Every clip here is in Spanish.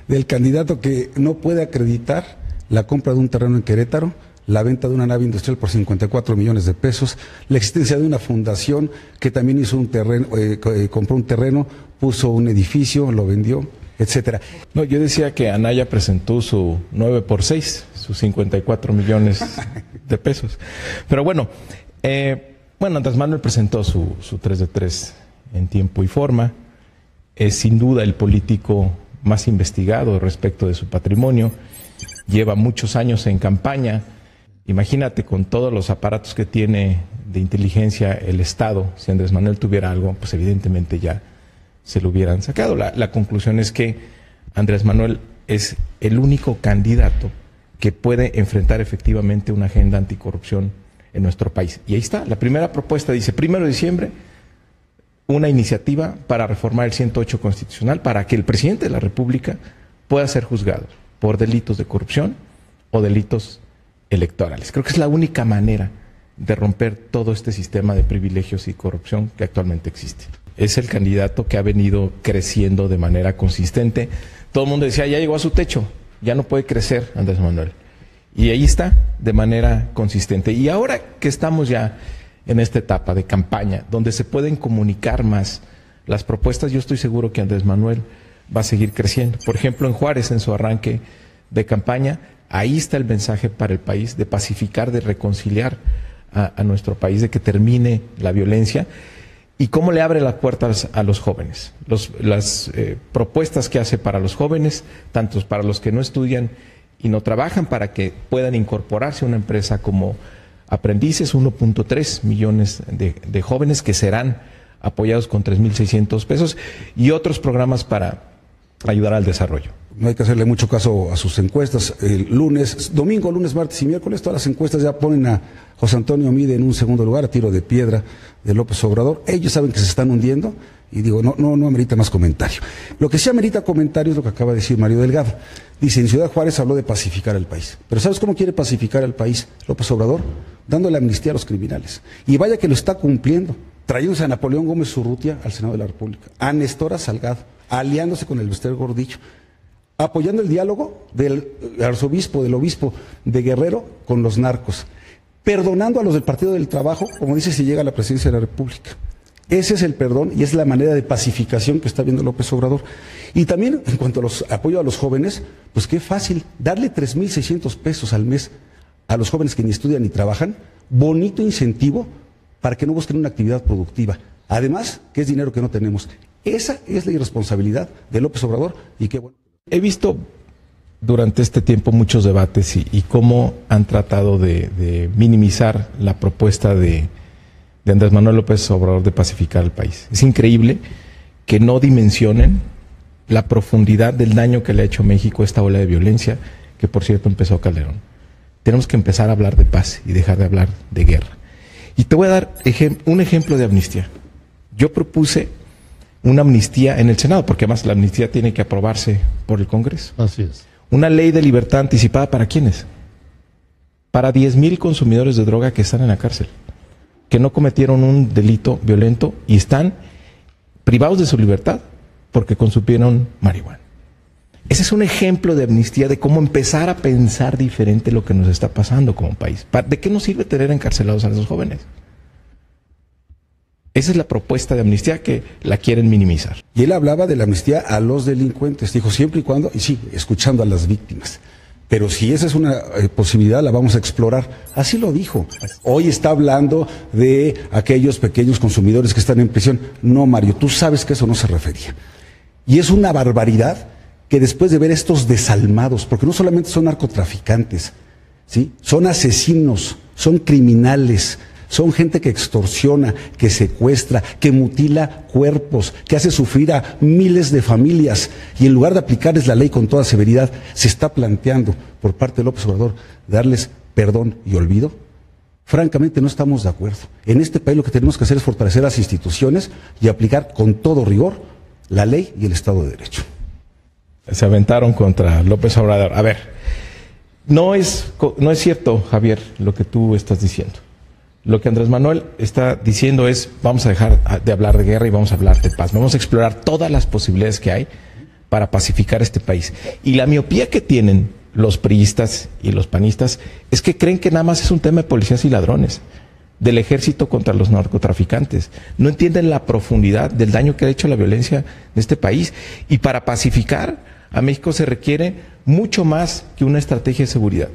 del candidato que no puede acreditar la compra de un terreno en Querétaro, la venta de una nave industrial por 54 millones de pesos, la existencia de una fundación que también hizo un terreno, compró un terreno, puso un edificio, lo vendió, etcétera. No, yo decía que Anaya presentó su 9x6, sus 54 millones de pesos. Pero bueno, Andrés Manuel presentó su 3 de 3 en tiempo y forma. Es sin duda el político más investigado respecto de su patrimonio. Lleva muchos años en campaña. Imagínate con todos los aparatos que tiene de inteligencia el Estado, si Andrés Manuel tuviera algo, pues evidentemente ya se lo hubieran sacado. La conclusión es que Andrés Manuel es el único candidato que puede enfrentar efectivamente una agenda anticorrupción en nuestro país. Y ahí está, la primera propuesta dice, 1 de diciembre, una iniciativa para reformar el 108 constitucional para que el presidente de la República pueda ser juzgado por delitos de corrupción o delitos electorales. Creo que es la única manera de romper todo este sistema de privilegios y corrupción que actualmente existe. Es el candidato que ha venido creciendo de manera consistente. Todo el mundo decía, ya llegó a su techo, ya no puede crecer Andrés Manuel. Y ahí está, de manera consistente. Y ahora que estamos ya en esta etapa de campaña, donde se pueden comunicar más las propuestas, yo estoy seguro que Andrés Manuel va a seguir creciendo. Por ejemplo, en Juárez, en su arranque de campaña, ahí está el mensaje para el país de pacificar, de reconciliar a nuestro país, de que termine la violencia. ¿Y cómo le abre las puertas a los jóvenes? Las propuestas que hace para los jóvenes, tanto para los que no estudian y no trabajan, para que puedan incorporarse a una empresa como aprendices, 1.3 millones de jóvenes que serán apoyados con 3,600 pesos y otros programas para ayudar al desarrollo. No hay que hacerle mucho caso a sus encuestas. El domingo, lunes, martes y miércoles, todas las encuestas ya ponen a José Antonio Mide en un segundo lugar, a tiro de piedra de López Obrador. Ellos saben que se están hundiendo y digo, no amerita más comentario. Lo que sí amerita comentario es lo que acaba de decir Mario Delgado. Dice, en Ciudad Juárez habló de pacificar el país. Pero ¿sabes cómo quiere pacificar el país López Obrador? Dándole amnistía a los criminales. Y vaya que lo está cumpliendo. Trayéndose a Napoleón Gómez Urrutia al Senado de la República, a Néstor Salgado, aliándose con el Bester Gordillo, apoyando el diálogo del obispo de Guerrero con los narcos, perdonando a los del Partido del Trabajo, como dice, si llega a la presidencia de la República. Ese es el perdón y es la manera de pacificación que está viendo López Obrador. Y también, en cuanto a apoyo a los jóvenes, pues qué fácil, darle 3,600 pesos al mes a los jóvenes que ni estudian ni trabajan, bonito incentivo para que no busquen una actividad productiva. Además, que es dinero que no tenemos. Esa es la irresponsabilidad de López Obrador y qué bueno. He visto durante este tiempo muchos debates y cómo han tratado de minimizar la propuesta de Andrés Manuel López Obrador de pacificar el país. Es increíble que no dimensionen la profundidad del daño que le ha hecho a México esta ola de violencia, que por cierto empezó Calderón. Tenemos que empezar a hablar de paz y dejar de hablar de guerra. Y te voy a dar un ejemplo de amnistía. Yo propuse una amnistía en el Senado, porque además la amnistía tiene que aprobarse por el Congreso. Así es. Una ley de libertad anticipada, ¿para quiénes? Para 10,000 consumidores de droga que están en la cárcel, que no cometieron un delito violento y están privados de su libertad porque consumieron marihuana. Ese es un ejemplo de amnistía, de cómo empezar a pensar diferente lo que nos está pasando como país. ¿De qué nos sirve tener encarcelados a esos jóvenes? Esa es la propuesta de amnistía que la quieren minimizar. Y él hablaba de la amnistía a los delincuentes, dijo siempre y cuando, y sí, escuchando a las víctimas. Pero si esa es una posibilidad, la vamos a explorar. Así lo dijo. Hoy está hablando de aquellos pequeños consumidores que están en prisión. No, Mario, tú sabes que eso no se refería. Y es una barbaridad que después de ver estos desalmados, porque no solamente son narcotraficantes, ¿sí? Son asesinos, son criminales, son gente que extorsiona, que secuestra, que mutila cuerpos, que hace sufrir a miles de familias. Y en lugar de aplicarles la ley con toda severidad, se está planteando por parte de López Obrador darles perdón y olvido. Francamente no estamos de acuerdo. En este país lo que tenemos que hacer es fortalecer las instituciones y aplicar con todo rigor la ley y el Estado de Derecho. Se aventaron contra López Obrador. A ver, no es cierto, Javier, lo que tú estás diciendo. Lo que Andrés Manuel está diciendo es, vamos a dejar de hablar de guerra y vamos a hablar de paz. Vamos a explorar todas las posibilidades que hay para pacificar este país. Y la miopía que tienen los priistas y los panistas es que creen que nada más es un tema de policías y ladrones, del ejército contra los narcotraficantes. No entienden la profundidad del daño que ha hecho la violencia en este país. Y para pacificar a México se requiere mucho más que una estrategia de seguridad.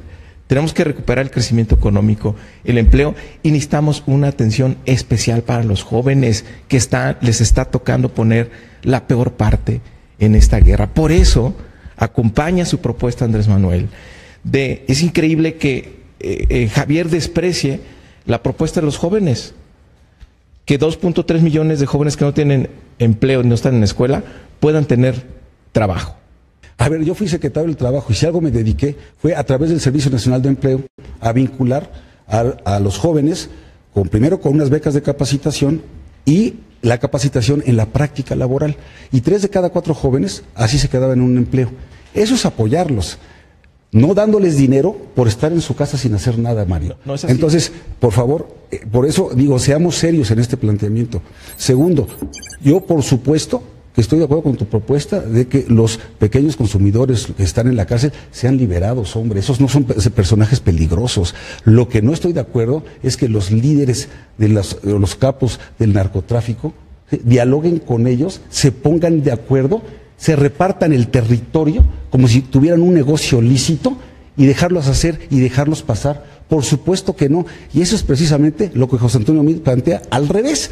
Tenemos que recuperar el crecimiento económico, el empleo, y necesitamos una atención especial para los jóvenes que les está tocando poner la peor parte en esta guerra. Por eso acompaña su propuesta Andrés Manuel. Es increíble que Javier desprecie la propuesta de los jóvenes, que 2.3 millones de jóvenes que no tienen empleo, no están en la escuela, puedan tener trabajo. A ver, yo fui secretario del Trabajo y si algo me dediqué fue a través del Servicio Nacional de Empleo a vincular a los jóvenes primero con unas becas de capacitación y la capacitación en la práctica laboral. Y 3 de cada 4 jóvenes así se quedaban en un empleo. Eso es apoyarlos, no dándoles dinero por estar en su casa sin hacer nada, Mario. No es así. Entonces, por favor, por eso digo, seamos serios en este planteamiento. Segundo, yo por supuesto que estoy de acuerdo con tu propuesta de que los pequeños consumidores que están en la cárcel sean liberados, hombre. Esos no son personajes peligrosos. Lo que no estoy de acuerdo es que los líderes de los capos del narcotráfico dialoguen con ellos, se pongan de acuerdo, se repartan el territorio como si tuvieran un negocio lícito y dejarlos hacer y dejarlos pasar. Por supuesto que no. Y eso es precisamente lo que José Antonio Meade plantea al revés.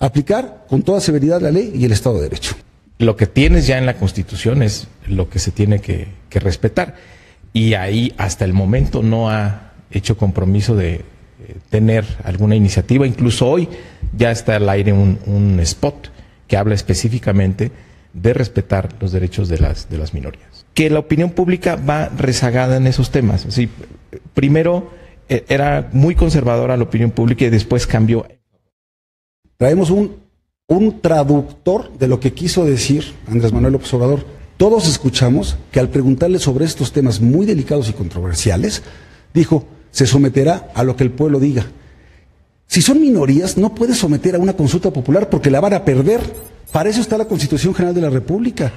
Aplicar con toda severidad la ley y el Estado de Derecho. Lo que tienes ya en la Constitución es lo que se tiene que respetar. Y ahí hasta el momento no ha hecho compromiso de tener alguna iniciativa. Incluso hoy ya está al aire un spot que habla específicamente de respetar los derechos de las minorías. Que la opinión pública va rezagada en esos temas. Así, primero era muy conservadora la opinión pública y después cambió. Traemos un traductor de lo que quiso decir Andrés Manuel López Obrador. Todos escuchamos que al preguntarle sobre estos temas muy delicados y controversiales, dijo, se someterá a lo que el pueblo diga. Si son minorías, no puede someter a una consulta popular porque la van a perder. Para eso está la Constitución General de la República.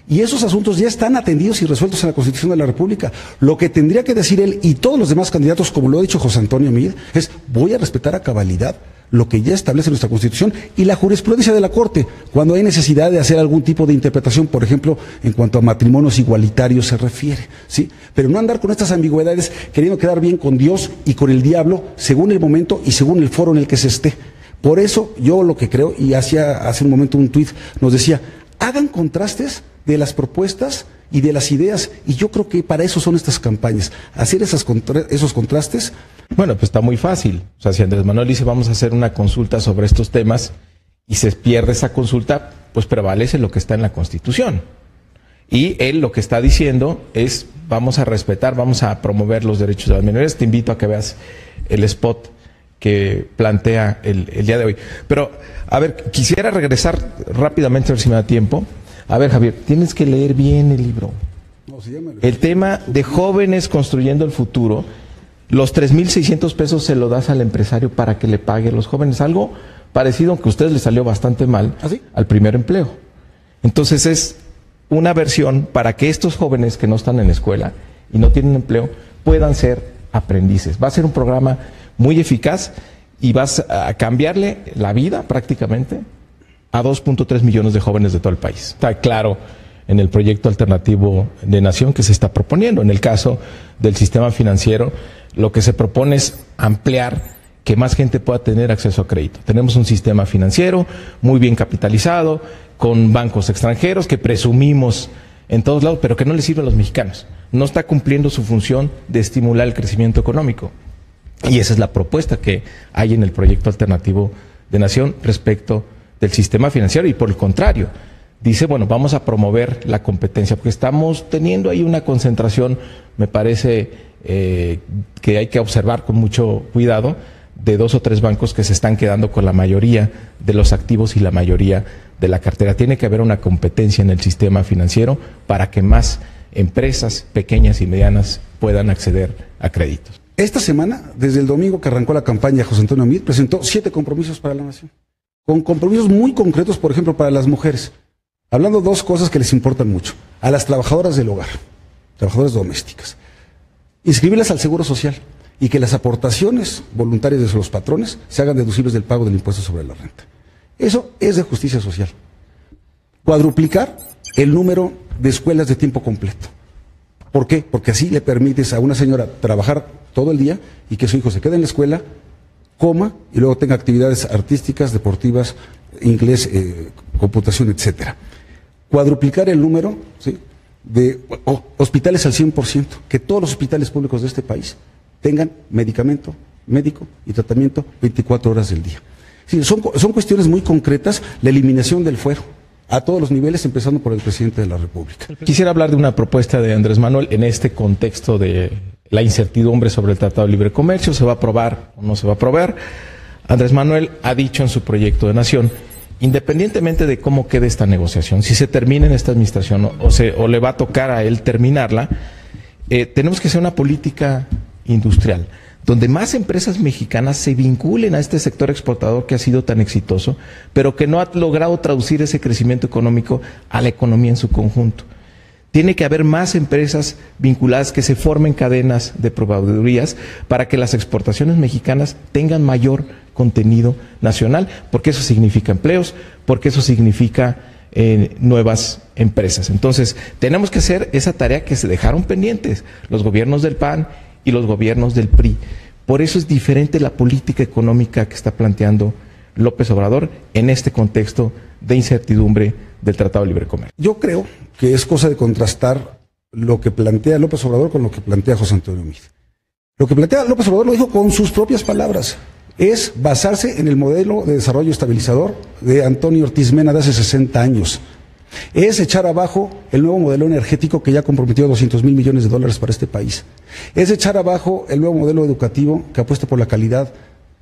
Y esos asuntos ya están atendidos y resueltos en la Constitución de la República. Lo que tendría que decir él y todos los demás candidatos, como lo ha dicho José Antonio Meade, es voy a respetar a cabalidad lo que ya establece nuestra Constitución y la jurisprudencia de la Corte, cuando hay necesidad de hacer algún tipo de interpretación, por ejemplo, en cuanto a matrimonios igualitarios se refiere, ¿sí? Pero no andar con estas ambigüedades queriendo quedar bien con Dios y con el diablo, según el momento y según el foro en el que se esté. Por eso yo lo que creo, y hace un momento un tuit, nos decía, hagan contrastes de las propuestas y de las ideas, y yo creo que para eso son estas campañas, hacer esos contrastes. Bueno, pues está muy fácil. O sea, si Andrés Manuel dice vamos a hacer una consulta sobre estos temas y se pierde esa consulta, pues prevalece lo que está en la Constitución. Y él lo que está diciendo es vamos a respetar, vamos a promover los derechos de las minorías. Te invito a que veas el spot que plantea el día de hoy. Pero, a ver, quisiera regresar rápidamente, a ver si me da tiempo. A ver, Javier, tienes que leer bien el libro. El tema de jóvenes construyendo el futuro. Los 3,600 pesos se lo das al empresario para que le pague a los jóvenes. Algo parecido, aunque a ustedes les salió bastante mal, ¿sí? Al primer empleo. Entonces es una versión para que estos jóvenes que no están en la escuela y no tienen empleo puedan ser aprendices. Va a ser un programa muy eficaz y vas a cambiarle la vida prácticamente a 2.3 millones de jóvenes de todo el país. Está claro en el proyecto alternativo de nación que se está proponiendo. En el caso del sistema financiero, lo que se propone es ampliar que más gente pueda tener acceso a crédito. Tenemos un sistema financiero muy bien capitalizado, con bancos extranjeros que presumimos en todos lados, pero que no le sirve a los mexicanos. No está cumpliendo su función de estimular el crecimiento económico. Y esa es la propuesta que hay en el proyecto alternativo de nación respecto del sistema financiero. Y por el contrario, dice, bueno, vamos a promover la competencia, porque estamos teniendo ahí una concentración, me parece que hay que observar con mucho cuidado, de 2 o 3 bancos que se están quedando con la mayoría de los activos y la mayoría de la cartera. Tiene que haber una competencia en el sistema financiero para que más empresas pequeñas y medianas puedan acceder a créditos. Esta semana, desde el domingo que arrancó la campaña, José Antonio Meade presentó 7 compromisos para la nación, con compromisos muy concretos, por ejemplo, para las mujeres. Hablando de dos cosas que les importan mucho. A las trabajadoras del hogar, trabajadoras domésticas. Inscribirlas al Seguro Social y que las aportaciones voluntarias de los patrones se hagan deducibles del pago del impuesto sobre la renta. Eso es de justicia social. Cuadruplicar el número de escuelas de tiempo completo. ¿Por qué? Porque así le permites a una señora trabajar todo el día y que su hijo se quede en la escuela, coma y luego tenga actividades artísticas, deportivas, inglés, computación, etcétera. Cuadruplicar el número, ¿sí?, de hospitales al 100%, que todos los hospitales públicos de este país tengan medicamento, médico y tratamiento 24 horas del día. Sí, son cuestiones muy concretas, la eliminación del fuero a todos los niveles, empezando por el presidente de la República. Quisiera hablar de una propuesta de Andrés Manuel en este contexto de la incertidumbre sobre el Tratado de Libre Comercio. ¿Se va a aprobar o no se va a aprobar? Andrés Manuel ha dicho en su proyecto de nación, independientemente de cómo quede esta negociación, si se termina en esta administración o le va a tocar a él terminarla, tenemos que hacer una política industrial donde más empresas mexicanas se vinculen a este sector exportador que ha sido tan exitoso, pero que no ha logrado traducir ese crecimiento económico a la economía en su conjunto. Tiene que haber más empresas vinculadas, que se formen cadenas de proveedurías para que las exportaciones mexicanas tengan mayor contenido nacional, porque eso significa empleos, porque eso significa nuevas empresas. Entonces, tenemos que hacer esa tarea que se dejaron pendientes los gobiernos del PAN y los gobiernos del PRI. Por eso es diferente la política económica que está planteando López Obrador en este contexto de incertidumbre del Tratado de Libre Comercio. Yo creo que es cosa de contrastar lo que plantea López Obrador con lo que plantea José Antonio Meade. Lo que plantea López Obrador lo dijo con sus propias palabras. Es basarse en el modelo de desarrollo estabilizador de Antonio Ortiz Mena de hace 60 años. Es echar abajo el nuevo modelo energético que ya comprometió 200,000 millones de dólares para este país. Es echar abajo el nuevo modelo educativo que apuesta por la calidad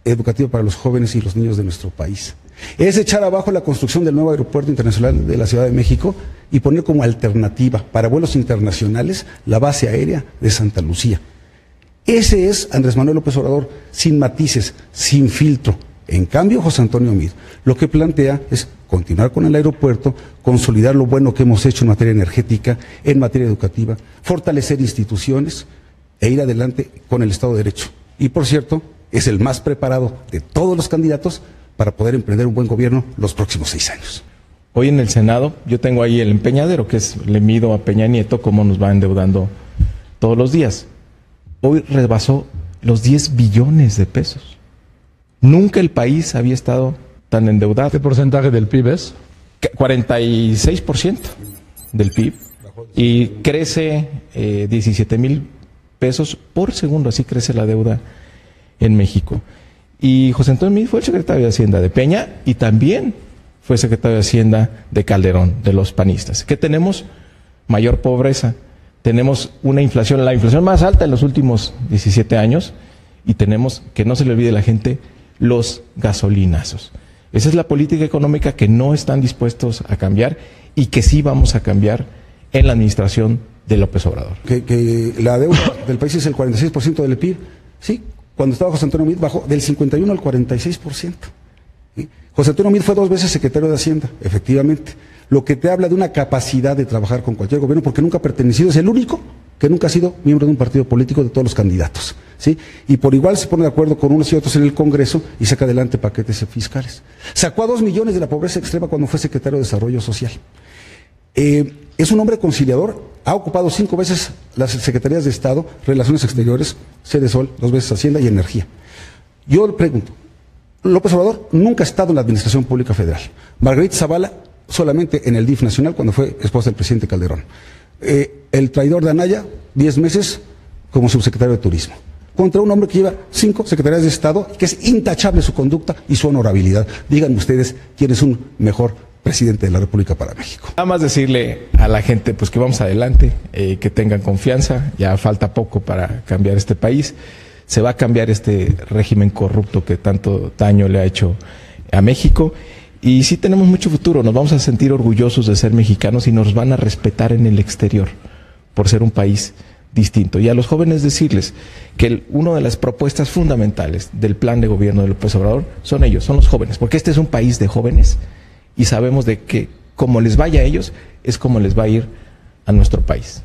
educativa para los jóvenes y los niños de nuestro país. Es echar abajo la construcción del nuevo aeropuerto internacional de la Ciudad de México y poner como alternativa para vuelos internacionales la base aérea de Santa Lucía. Ese es Andrés Manuel López Obrador, sin matices, sin filtro. En cambio, José Antonio Meade lo que plantea es continuar con el aeropuerto, consolidar lo bueno que hemos hecho en materia energética, en materia educativa, fortalecer instituciones e ir adelante con el Estado de Derecho. Y por cierto, es el más preparado de todos los candidatos para poder emprender un buen gobierno los próximos 6 años. Hoy en el Senado, yo tengo ahí el empeñadero, que le mido a Peña Nieto cómo nos va endeudando todos los días. Hoy rebasó los 10 billones de pesos. Nunca el país había estado tan endeudado. ¿Qué porcentaje del PIB es? 46% del PIB. Y crece 17,000 pesos por segundo, así crece la deuda en México. Y José Antonio Meade fue el secretario de Hacienda de Peña y también fue secretario de Hacienda de Calderón, de los panistas. ¿Qué tenemos? Mayor pobreza. Tenemos una inflación, la inflación más alta en los últimos 17 años, y tenemos, que no se le olvide a la gente, los gasolinazos. Esa es la política económica que no están dispuestos a cambiar y que sí vamos a cambiar en la administración de López Obrador. Que la deuda del país es el 46% del PIB, sí. Cuando estaba José Antonio Meade bajó del 51 al 46%. ¿Sí? José Antonio Meade fue 2 veces secretario de Hacienda, efectivamente. Lo que te habla de una capacidad de trabajar con cualquier gobierno, porque nunca ha pertenecido, es el único que nunca ha sido miembro de un partido político de todos los candidatos. ¿Sí? Y por igual se pone de acuerdo con unos y otros en el Congreso y saca adelante paquetes fiscales. Sacó a 2 millones de la pobreza extrema cuando fue secretario de Desarrollo Social. Es un hombre conciliador, ha ocupado 5 veces las secretarías de Estado, Relaciones Exteriores, Sede Sol, 2 veces Hacienda y Energía. Yo le pregunto, López Obrador nunca ha estado en la Administración Pública Federal. Margarita Zavala solamente en el DIF nacional cuando fue esposa del presidente Calderón. El traidor de Anaya, 10 meses como subsecretario de Turismo. Contra un hombre que lleva 5 secretarías de Estado, que es intachable su conducta y su honorabilidad. Díganme ustedes quién es un mejor presidente de la República para México. Nada más decirle a la gente pues que vamos adelante, que tengan confianza, ya falta poco para cambiar este país, se va a cambiar este régimen corrupto que tanto daño le ha hecho a México, y sí tenemos mucho futuro, nos vamos a sentir orgullosos de ser mexicanos y nos van a respetar en el exterior por ser un país distinto. Y a los jóvenes decirles que una de las propuestas fundamentales del plan de gobierno de López Obrador son ellos, son los jóvenes, porque este es un país de jóvenes y sabemos de que como les vaya a ellos, es como les va a ir a nuestro país.